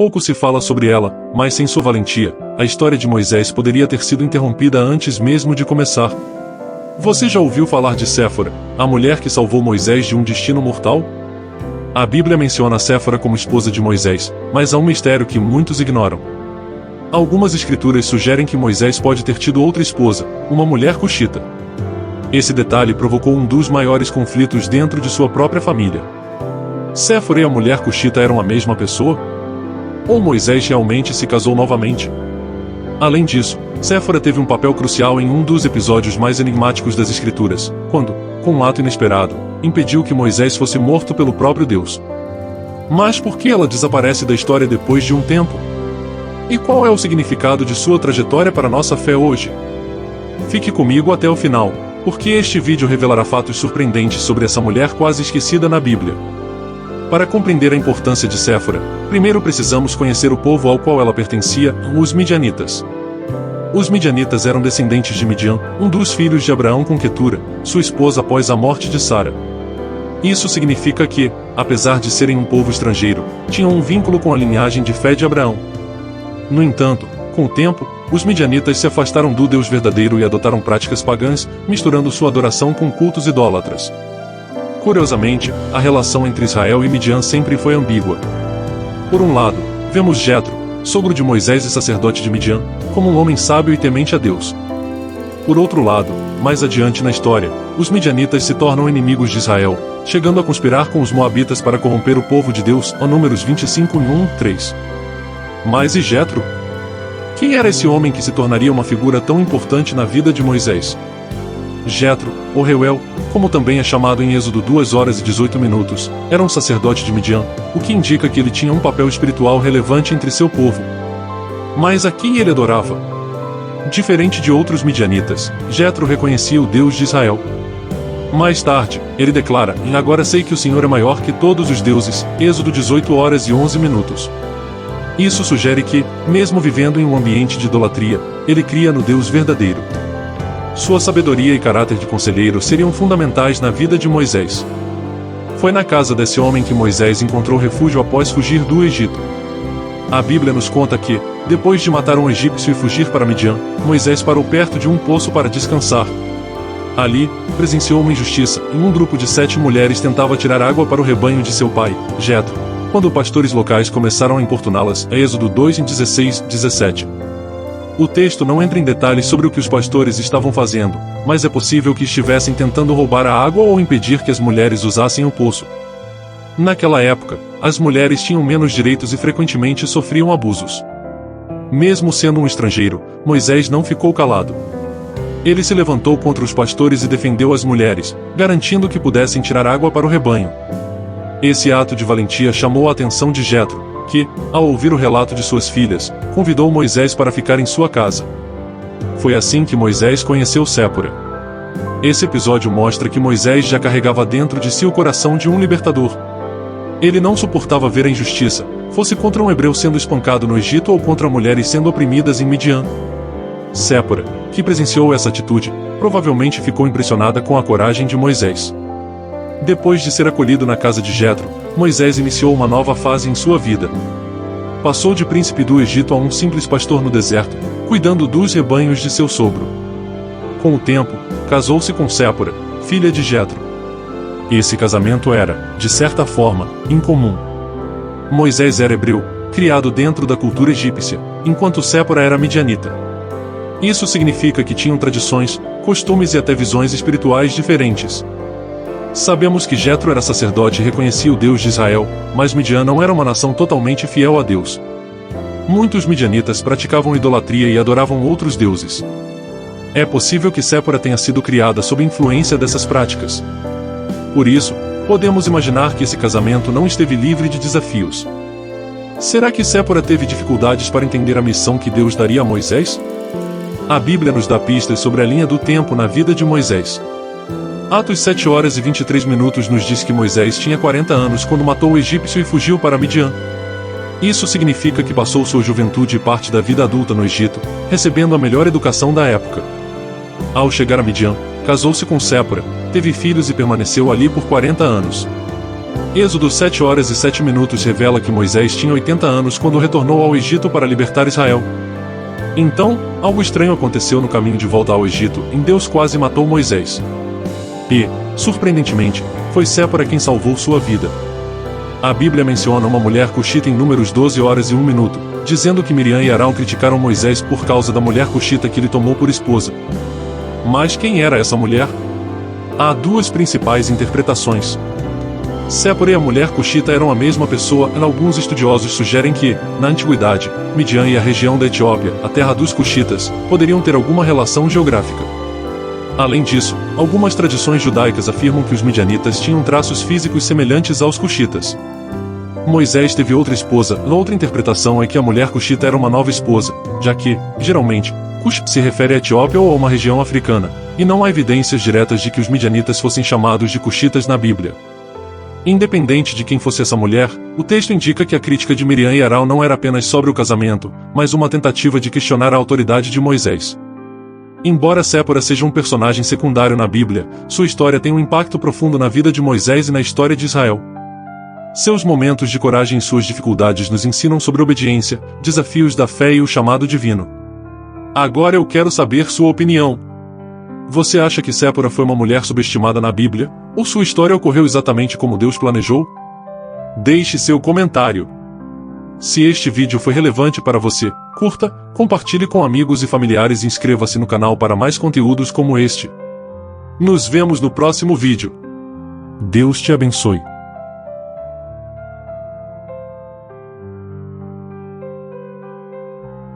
Pouco se fala sobre ela, mas sem sua valentia, a história de Moisés poderia ter sido interrompida antes mesmo de começar. Você já ouviu falar de Séfora, a mulher que salvou Moisés de um destino mortal? A Bíblia menciona Séfora como esposa de Moisés, mas há um mistério que muitos ignoram. Algumas escrituras sugerem que Moisés pode ter tido outra esposa, uma mulher cuxita. Esse detalhe provocou um dos maiores conflitos dentro de sua própria família. Séfora e a mulher cuxita eram a mesma pessoa? Ou Moisés realmente se casou novamente? Além disso, Séfora teve um papel crucial em um dos episódios mais enigmáticos das Escrituras, quando, com um ato inesperado, impediu que Moisés fosse morto pelo próprio Deus. Mas por que ela desaparece da história depois de um tempo? E qual é o significado de sua trajetória para nossa fé hoje? Fique comigo até o final, porque este vídeo revelará fatos surpreendentes sobre essa mulher quase esquecida na Bíblia. Para compreender a importância de Séfora, primeiro precisamos conhecer o povo ao qual ela pertencia, os Midianitas. Os Midianitas eram descendentes de Midian, um dos filhos de Abraão com Quetura, sua esposa após a morte de Sara. Isso significa que, apesar de serem um povo estrangeiro, tinham um vínculo com a linhagem de fé de Abraão. No entanto, com o tempo, os Midianitas se afastaram do Deus verdadeiro e adotaram práticas pagãs, misturando sua adoração com cultos idólatras. Curiosamente, a relação entre Israel e Midian sempre foi ambígua. Por um lado, vemos Jetro, sogro de Moisés e sacerdote de Midian, como um homem sábio e temente a Deus. Por outro lado, mais adiante na história, os Midianitas se tornam inimigos de Israel, chegando a conspirar com os Moabitas para corromper o povo de Deus, Números 25:1-3. Mas e Jetro? Quem era esse homem que se tornaria uma figura tão importante na vida de Moisés? Jetro, ou Reuel, como também é chamado em Êxodo 2:18, era um sacerdote de Midian, o que indica que ele tinha um papel espiritual relevante entre seu povo. Mas a quem ele adorava? Diferente de outros midianitas, Jetro reconhecia o Deus de Israel. Mais tarde, ele declara: "Agora sei que o Senhor é maior que todos os deuses", Êxodo 18:11. Isso sugere que, mesmo vivendo em um ambiente de idolatria, ele cria no Deus verdadeiro. Sua sabedoria e caráter de conselheiro seriam fundamentais na vida de Moisés. Foi na casa desse homem que Moisés encontrou refúgio após fugir do Egito. A Bíblia nos conta que, depois de matar um egípcio e fugir para Midian, Moisés parou perto de um poço para descansar. Ali, presenciou uma injustiça, e um grupo de 7 mulheres tentava tirar água para o rebanho de seu pai, Jetro, quando pastores locais começaram a importuná-las, Êxodo 2:16-17. O texto não entra em detalhes sobre o que os pastores estavam fazendo, mas é possível que estivessem tentando roubar a água ou impedir que as mulheres usassem o poço. Naquela época, as mulheres tinham menos direitos e frequentemente sofriam abusos. Mesmo sendo um estrangeiro, Moisés não ficou calado. Ele se levantou contra os pastores e defendeu as mulheres, garantindo que pudessem tirar água para o rebanho. Esse ato de valentia chamou a atenção de Jetro, que, ao ouvir o relato de suas filhas, convidou Moisés para ficar em sua casa. Foi assim que Moisés conheceu Séfora. Esse episódio mostra que Moisés já carregava dentro de si o coração de um libertador. Ele não suportava ver a injustiça, fosse contra um hebreu sendo espancado no Egito ou contra mulheres sendo oprimidas em Midian. Séfora, que presenciou essa atitude, provavelmente ficou impressionada com a coragem de Moisés. Depois de ser acolhido na casa de Jetro, Moisés iniciou uma nova fase em sua vida. Passou de príncipe do Egito a um simples pastor no deserto, cuidando dos rebanhos de seu sogro. Com o tempo, casou-se com Séfora, filha de Jetro. Esse casamento era, de certa forma, incomum. Moisés era hebreu, criado dentro da cultura egípcia, enquanto Séfora era midianita. Isso significa que tinham tradições, costumes e até visões espirituais diferentes. Sabemos que Jetro era sacerdote e reconhecia o Deus de Israel, mas Midian não era uma nação totalmente fiel a Deus. Muitos midianitas praticavam idolatria e adoravam outros deuses. É possível que Séfora tenha sido criada sob influência dessas práticas. Por isso, podemos imaginar que esse casamento não esteve livre de desafios. Será que Séfora teve dificuldades para entender a missão que Deus daria a Moisés? A Bíblia nos dá pistas sobre a linha do tempo na vida de Moisés. Atos 7:23 nos diz que Moisés tinha 40 anos quando matou o egípcio e fugiu para Midian. Isso significa que passou sua juventude e parte da vida adulta no Egito, recebendo a melhor educação da época. Ao chegar a Midian, casou-se com Séfora, teve filhos e permaneceu ali por 40 anos. Êxodo 7 horas e 7 minutos revela que Moisés tinha 80 anos quando retornou ao Egito para libertar Israel. Então, algo estranho aconteceu no caminho de volta ao Egito, e Deus quase matou Moisés. E, surpreendentemente, foi Séfora quem salvou sua vida. A Bíblia menciona uma mulher cuxita em Números 12 horas e 1 minuto, dizendo que Miriam e Arão criticaram Moisés por causa da mulher cuxita que ele tomou por esposa. Mas quem era essa mulher? Há duas principais interpretações. Séfora e a mulher cuxita eram a mesma pessoa, e alguns estudiosos sugerem que, na antiguidade, Midian e a região da Etiópia, a terra dos cuxitas, poderiam ter alguma relação geográfica. Além disso, algumas tradições judaicas afirmam que os midianitas tinham traços físicos semelhantes aos cuxitas. Moisés teve outra esposa. Outra interpretação é que a mulher cuxita era uma nova esposa, já que, geralmente, Cush se refere à Etiópia ou a uma região africana, e não há evidências diretas de que os midianitas fossem chamados de cuxitas na Bíblia. Independente de quem fosse essa mulher, o texto indica que a crítica de Miriam e Arão não era apenas sobre o casamento, mas uma tentativa de questionar a autoridade de Moisés. Embora Séfora seja um personagem secundário na Bíblia, sua história tem um impacto profundo na vida de Moisés e na história de Israel. Seus momentos de coragem e suas dificuldades nos ensinam sobre obediência, desafios da fé e o chamado divino. Agora eu quero saber sua opinião. Você acha que Séfora foi uma mulher subestimada na Bíblia, ou sua história ocorreu exatamente como Deus planejou? Deixe seu comentário. Se este vídeo foi relevante para você, curta, compartilhe com amigos e familiares e inscreva-se no canal para mais conteúdos como este. Nos vemos no próximo vídeo. Deus te abençoe.